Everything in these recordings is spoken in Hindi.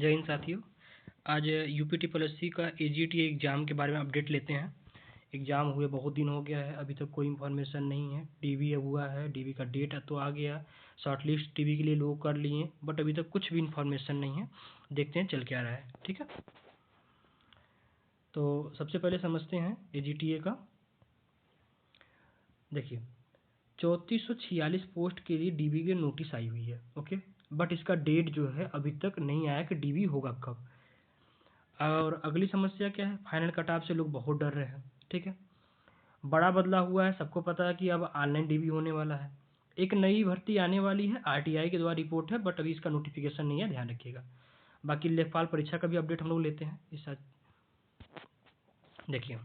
जय हिंद साथियों। आज यूपीटीपीएससी का एजीटी एग्ज़ाम के बारे में अपडेट लेते हैं। एग्ज़ाम हुए बहुत दिन हो गया है, अभी तक कोई इन्फॉर्मेशन नहीं है। डीबी हुआ है, डीबी का डेट तो आ गया, शॉर्ट लिस्ट डीबी के लिए लोग कर लिए, बट अभी तक कुछ भी इन्फॉर्मेशन नहीं है। देखते हैं चल क्या रहा है। ठीक है, तो सबसे पहले समझते हैं एजीटीए का। देखिए, 3446 पोस्ट के लिए डीबी की नोटिस आई हुई है। ओके, बट इसका डेट जो है अभी तक नहीं आया कि डीबी होगा कब। और अगली समस्या क्या है, फाइनल कट ऑफ से लोग बहुत डर रहे हैं। ठीक है, बड़ा बदला हुआ है, सबको पता है कि अब ऑनलाइन डीबी होने वाला है। एक नई भर्ती आने वाली है, आरटीआई के द्वारा रिपोर्ट है, बट अभी इसका नोटिफिकेशन नहीं है, ध्यान रखिएगा। बाकी लेखपाल परीक्षा का भी अपडेट हम लोग लेते हैं इस साथ। देखिए,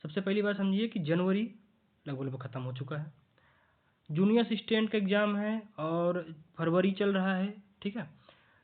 सबसे पहली बात समझिए कि जनवरी लगभग ख़त्म हो चुका है, जूनियर असिस्टेंट का एग्ज़ाम है और फरवरी चल रहा है। ठीक है,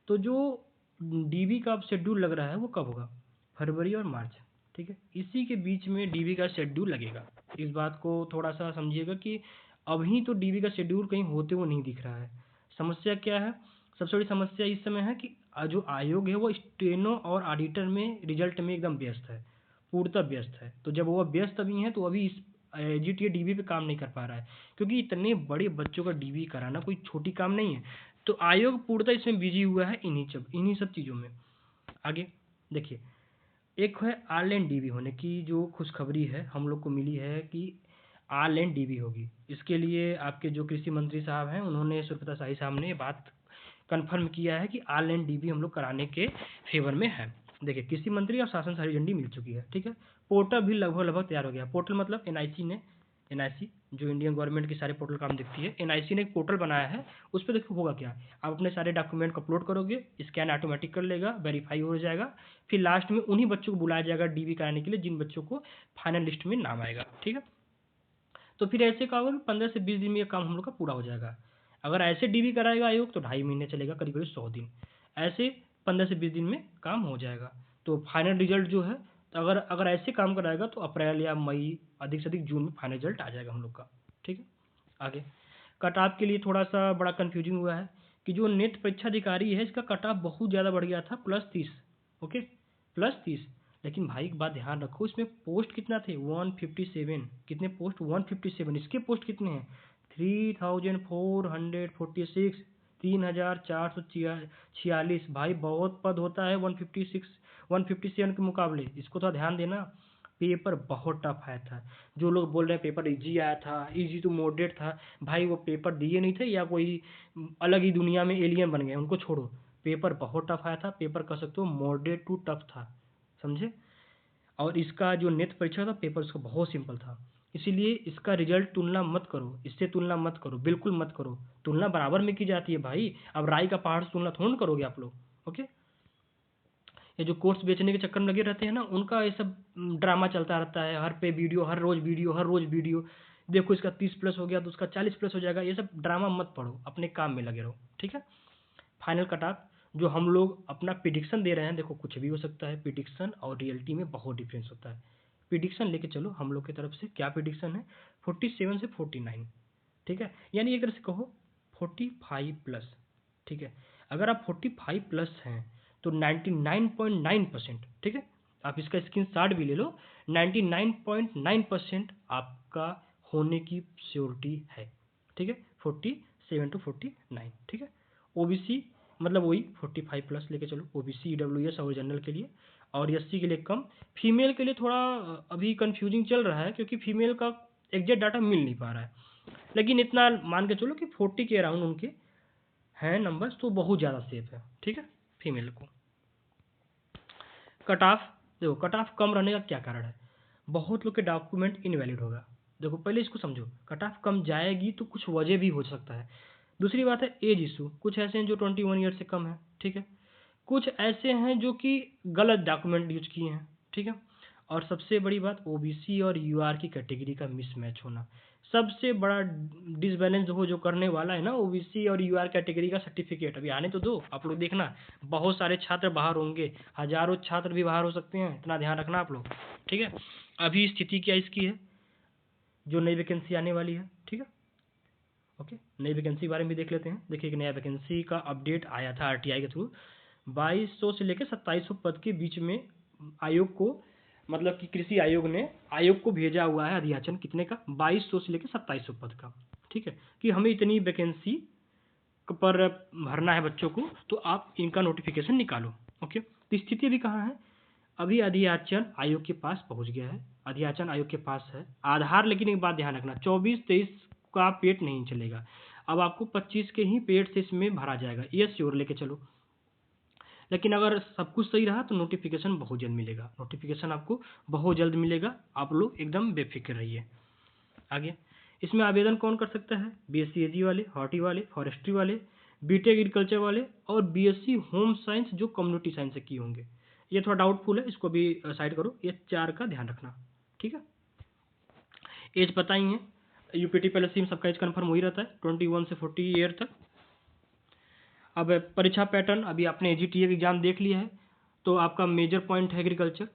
तो जो डीबी का अब शेड्यूल लग रहा है वो कब होगा, फरवरी और मार्च। ठीक है, इसी के बीच में डीबी का शेड्यूल लगेगा। इस बात को थोड़ा सा समझिएगा कि अभी तो डीबी का शेड्यूल कहीं होते हुए नहीं दिख रहा है। समस्या क्या है, सबसे बड़ी समस्या इस समय है कि जो आयोग है वो स्टेनो और ऑडिटर में रिजल्ट में एकदम व्यस्त है, पूर्णतः व्यस्त है। तो जब वो व्यस्त अभी हैं तो अभी इस जीटीए डीबी पे काम नहीं कर पा रहा है, क्योंकि इतने बड़े बच्चों का डीबी कराना कोई छोटी काम नहीं है। तो आयोग पूर्णतः इसमें बिजी हुआ है इन्हीं सब चीज़ों में। आगे देखिए, एक है ऑनलाइन डीबी होने की जो खुशखबरी है हम लोग को मिली है कि ऑनलाइन डीबी होगी। इसके लिए आपके जो कृषि मंत्री साहब हैं उन्होंने, सुब्रता शाही साहब ने, ये बात कन्फर्म किया है कि ऑनलाइन डीबी हम लोग कराने के फेवर में है। देखिए, कृषि मंत्री और शासन से हरी झंडी मिल चुकी है। ठीक है, पोर्टल भी लगभग तैयार हो गया। पोर्टल मतलब एनआईसी जो इंडियन गवर्नमेंट के सारे पोर्टल काम देखती है, एनआईसी ने एक पोर्टल बनाया है। उस पर देखो होगा क्या, आप अपने सारे डॉक्यूमेंट को अपलोड करोगे, स्कैन ऑटोमेटिक कर लेगा, वेरीफाई हो जाएगा, फिर लास्ट में उन्हीं बच्चों को बुलाया जाएगा डीबी कराने के लिए जिन बच्चों को फाइनल लिस्ट में नाम आएगा। ठीक है, तो फिर ऐसे का होगा कि 15 से 20 दिन में ये काम हम लोग का पूरा हो जाएगा। अगर ऐसे डीबी कराएगा आयोग तो 2.5 महीने चलेगा, करीब करीब 100 दिन। ऐसे 15 से 20 दिन में काम हो जाएगा। तो फाइनल रिजल्ट जो है, तो अगर अगर ऐसे काम कराएगा तो अप्रैल या मई, अधिक से अधिक जून में फाइनल रिजल्ट आ जाएगा हम लोग का। ठीक है, आगे कट ऑफ के लिए थोड़ा सा बड़ा कन्फ्यूजिंग हुआ है कि जो नेट परीक्षा अधिकारी है इसका कट ऑफ बहुत ज़्यादा बढ़ गया था, +30। ओके, +30। लेकिन भाई एक बात ध्यान रखो, इसमें पोस्ट कितना थे, 157। कितने पोस्ट, 157। इसके पोस्ट कितने हैं, 3446, 3446। भाई बहुत पद होता है 156 157 के मुकाबले। इसको थोड़ा ध्यान देना। पेपर बहुत टफ आया था। जो लोग बोल रहे हैं पेपर इजी आया था, इजी टू मॉडरेट था, भाई वो पेपर दिए नहीं थे या कोई अलग ही दुनिया में एलियन बन गए, उनको छोड़ो। पेपर बहुत टफ आया था, पेपर कह सकते हो मॉडरेट टू टफ था, समझे। और इसका जो नेट परीक्षा था, पेपर उसका बहुत सिंपल था। इसीलिए इसका रिजल्ट तुलना मत करो, इससे तुलना मत करो, बिल्कुल मत करो। तुलना बराबर में की जाती है भाई, अब राई का पहाड़ से तुलना थोड़ा ना करोगे आप लोग। ओके, ये जो कोर्स बेचने के चक्कर में लगे रहते हैं ना, उनका ये सब ड्रामा चलता रहता है। हर पे वीडियो, हर रोज़ वीडियो, हर रोज़ वीडियो। देखो इसका 30+ हो गया तो उसका 40+ हो जाएगा। ये सब ड्रामा मत पढ़ो, अपने काम में लगे रहो। ठीक है, फाइनल कट ऑफ जो हम लोग अपना प्रिडिक्शन दे रहे हैं, देखो कुछ भी हो सकता है। प्रिडिक्शन और रियलिटी में बहुत डिफरेंस होता है। प्रिडिक्शन लेके चलो हम लोग की तरफ से, क्या प्रिडिक्शन है, 47 से 49। ठीक है, यानी एक तरह से कहो 45+। ठीक है, अगर आप 45+ हैं तो 99.9%। ठीक है, आप इसका स्क्रीनशॉट भी ले लो, 99.9% आपका होने की श्योरिटी है। ठीक है, 47 to 49। ठीक है, ओबीसी मतलब वही 45+ लेके चलो, ओबीसी, ईडब्ल्यूएस और जनरल के लिए, और एससी के लिए कम। फीमेल के लिए थोड़ा अभी कंफ्यूजिंग चल रहा है, क्योंकि फीमेल का एग्जैक्ट डाटा मिल नहीं पा रहा है। लेकिन इतना मान के चलो कि 40 के अराउंड उनके हैं नंबर्स, तो बहुत ज़्यादा सेफ है। ठीक है, फीमेल को। कट ऑफ देखो, कट ऑफ कम रहने का क्या कारण है, बहुत लोग के डॉक्यूमेंट इनवैलिड होगा। देखो पहले इसको समझो, कट ऑफ कम जाएगी तो कुछ वजह भी हो सकता है। दूसरी बात है एज इशू, कुछ ऐसे हैं जो 21 ईयर से कम है। ठीक है, कुछ ऐसे हैं जो कि गलत डॉक्यूमेंट यूज किए हैं। ठीक है, और सबसे बड़ी बात ओबीसी और यूआर की कैटेगरी का मिसमैच होना, सबसे बड़ा डिसबैलेंस हो जो करने वाला है ना, ओबीसी और यूआर कैटेगरी का सर्टिफिकेट अभी आने तो दो, आप लोग देखना। बहुत सारे छात्र बाहर होंगे, हजारों छात्र भी बाहर हो सकते हैं, इतना ध्यान रखना आप लोग। ठीक है, अभी स्थिति क्या इसकी है, जो नई वैकेंसी आने वाली है। ठीक है, ओके, नई वैकेंसी के बारे में भी देख लेते हैं। देखिए, एक नया वैकेंसी का अपडेट आया था आरटीआई के थ्रू। 2200 से लेकर 2700 पद के बीच में आयोग को, मतलब कि कृषि आयोग ने आयोग को भेजा हुआ है अधियाचन कितने का, 2200 से लेकर 2700 पद का, ठीक है, कि हमें इतनी वैकेंसी पर भरना है बच्चों को, तो आप इनका नोटिफिकेशन निकालो। ओके, तो स्थिति अभी कहाँ है, अभी अधियाचन आयोग के पास पहुंच गया है, अधियाचन आयोग के पास है आधार, लेकिन एक बात ध्यान रखना 24-23 का पेड नहीं चलेगा, अब आपको 25 के ही पेड से इसमें भरा जाएगा, ये श्योर लेके चलो। लेकिन अगर सब कुछ सही रहा तो नोटिफिकेशन बहुत जल्द मिलेगा, नोटिफिकेशन आपको बहुत जल्द मिलेगा, आप लोग एकदम बेफिक्र रहिए। आगे इसमें आवेदन कौन कर सकता है, बीएससी एजी वाले, हॉर्टी वाले, फॉरेस्ट्री वाले, बीटेक एग्रीकल्चर वाले और बीएससी होम साइंस जो कम्युनिटी साइंस से किए होंगे। ये थोड़ा डाउटफुल है, इसको भी साइड करो, ये 4 का ध्यान रखना, ठीक है। एज पता ही है, यूपीटी पीएलसी में सबका एज कन्फर्म हो ही रहता है 21 से 40 ईयर तक। अब परीक्षा पैटर्न, अभी आपने एजीटीए एग्जाम देख लिया है, तो आपका मेजर पॉइंट है एग्रीकल्चर,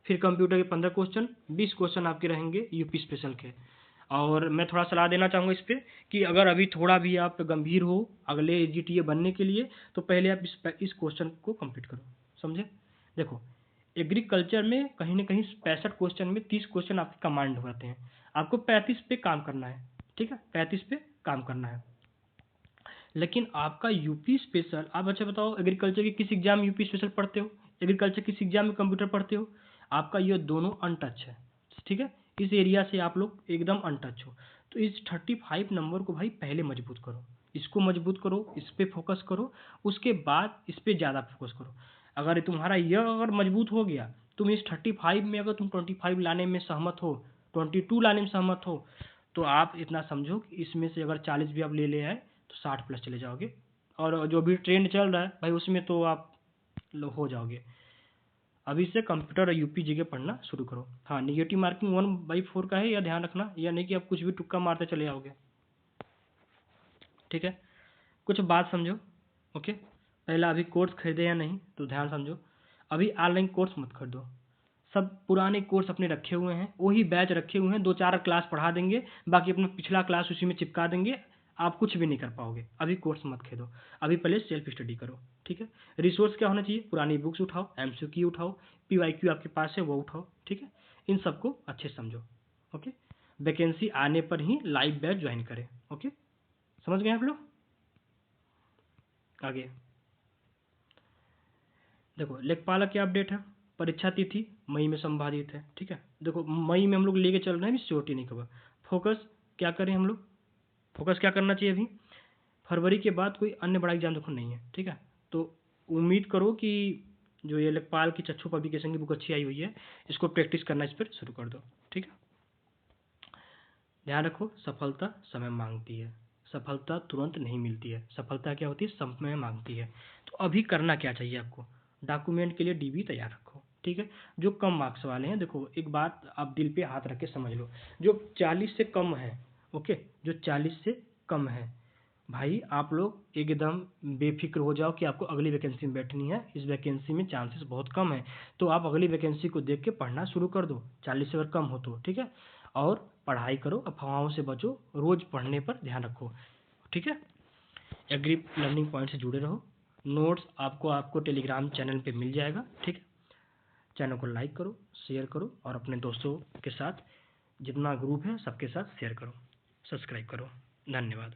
फिर कंप्यूटर के 15 क्वेश्चन, 20 क्वेश्चन आपके रहेंगे यूपी स्पेशल के। और मैं थोड़ा सलाह देना चाहूँगा इस पर कि अगर अभी थोड़ा भी आप गंभीर हो अगले एजीटीए बनने के लिए, तो पहले आप इस क्वेश्चन को कंप्लीट करो, समझे। देखो एग्रीकल्चर में कहीं ना कहीं 65 क्वेश्चन में 30 क्वेश्चन आपके कमांड होते हैं, आपको 35 पे काम करना है, ठीक है, 35 पे काम करना है। लेकिन आपका यूपी स्पेशल, आप अच्छा बताओ एग्रीकल्चर की किस एग्जाम में यूपी स्पेशल पढ़ते हो, एग्रीकल्चर किस एग्जाम में कंप्यूटर पढ़ते हो, आपका ये दोनों अनटच है, ठीक है, इस एरिया से आप लोग एकदम अनटच हो। तो इस 35 नंबर को भाई पहले मजबूत करो, इसको मजबूत करो, इस पर फोकस करो, उसके बाद इस पर ज़्यादा फोकस करो। अगर तुम्हारा यह अगर मजबूत हो गया, तुम इस 35 में अगर तुम 25 लाने में सहमत हो, 22 लाने में सहमत हो, तो आप इतना समझो कि इसमें से अगर 40 भी आप ले आए तो 60 प्लस चले जाओगे, और जो भी ट्रेंड चल रहा है भाई उसमें तो आप हो जाओगे। अभी से कंप्यूटर और यूपी जीके पढ़ना शुरू करो। हाँ, निगेटिव मार्किंग 1/4 का है, या ध्यान रखना, या नहीं कि आप कुछ भी तुक्का मारते चले जाओगे, ठीक है, कुछ बात समझो। ओके, पहला अभी कोर्स खरीदे या नहीं तो ध्यान समझो, अभी ऑनलाइन कोर्स मत खरीदो, सब पुराने कोर्स अपने रखे हुए हैं, वही बैच रखे हुए हैं, 2-4 क्लास पढ़ा देंगे, बाकी अपना पिछला क्लास उसी में चिपका देंगे, आप कुछ भी नहीं कर पाओगे। अभी कोर्स मत खरीदो, अभी पहले सेल्फ स्टडी करो, ठीक है। रिसोर्स क्या होना चाहिए, पुरानी बुक्स उठाओ, एमसीक्यू उठाओ, पीवाईक्यू आपके पास है वो उठाओ, ठीक है, इन सबको अच्छे से समझो। ओके, वैकेंसी आने पर ही लाइव बैच ज्वाइन करें। ओके, समझ गए आप लोग। आगे देखो लेखपाल का क्या अपडेट है, परीक्षा तिथि मई में संभावित है, ठीक है, देखो मई में हम लोग लेके चल रहे हैं, अभी श्योरिटी नहीं खबर। फोकस क्या करें हम लोग, फोकस क्या करना चाहिए अभी, फरवरी के बाद कोई अन्य बड़ा एग्जाम देखो नहीं है, ठीक है, तो उम्मीद करो कि जो ये लेखपाल की चक्षु पब्लिकेशन की बुक अच्छी आई हुई है, इसको प्रैक्टिस करना इस पर शुरू कर दो, ठीक है। ध्यान रखो सफलता समय मांगती है, सफलता तुरंत नहीं मिलती है, सफलता क्या होती है, समय मांगती है। तो अभी करना क्या चाहिए आपको, डॉक्यूमेंट के लिए डीबी तैयार रखो, ठीक है। जो कम मार्क्स वाले हैं, देखो एक बात आप दिल पे हाथ रख के समझ लो, जो 40 से कम है, ओके, जो 40 से कम है भाई, आप लोग एकदम बेफिक्र हो जाओ कि आपको अगली वैकेंसी में बैठनी है, इस वैकेंसी में चांसेस बहुत कम है, तो आप अगली वैकेंसी को देख के पढ़ना शुरू कर दो, 40 से अगर कम हो तो, ठीक है। और पढ़ाई करो, अफवाहों से बचो, रोज पढ़ने पर ध्यान रखो, ठीक है। एग्री लर्निंग पॉइंट से जुड़े रहो, नोट्स आपको टेलीग्राम चैनल पे मिल जाएगा, ठीक है। चैनल को लाइक करो, शेयर करो, और अपने दोस्तों के साथ जितना ग्रुप है सबके साथ शेयर करो, सब्सक्राइब करो। धन्यवाद।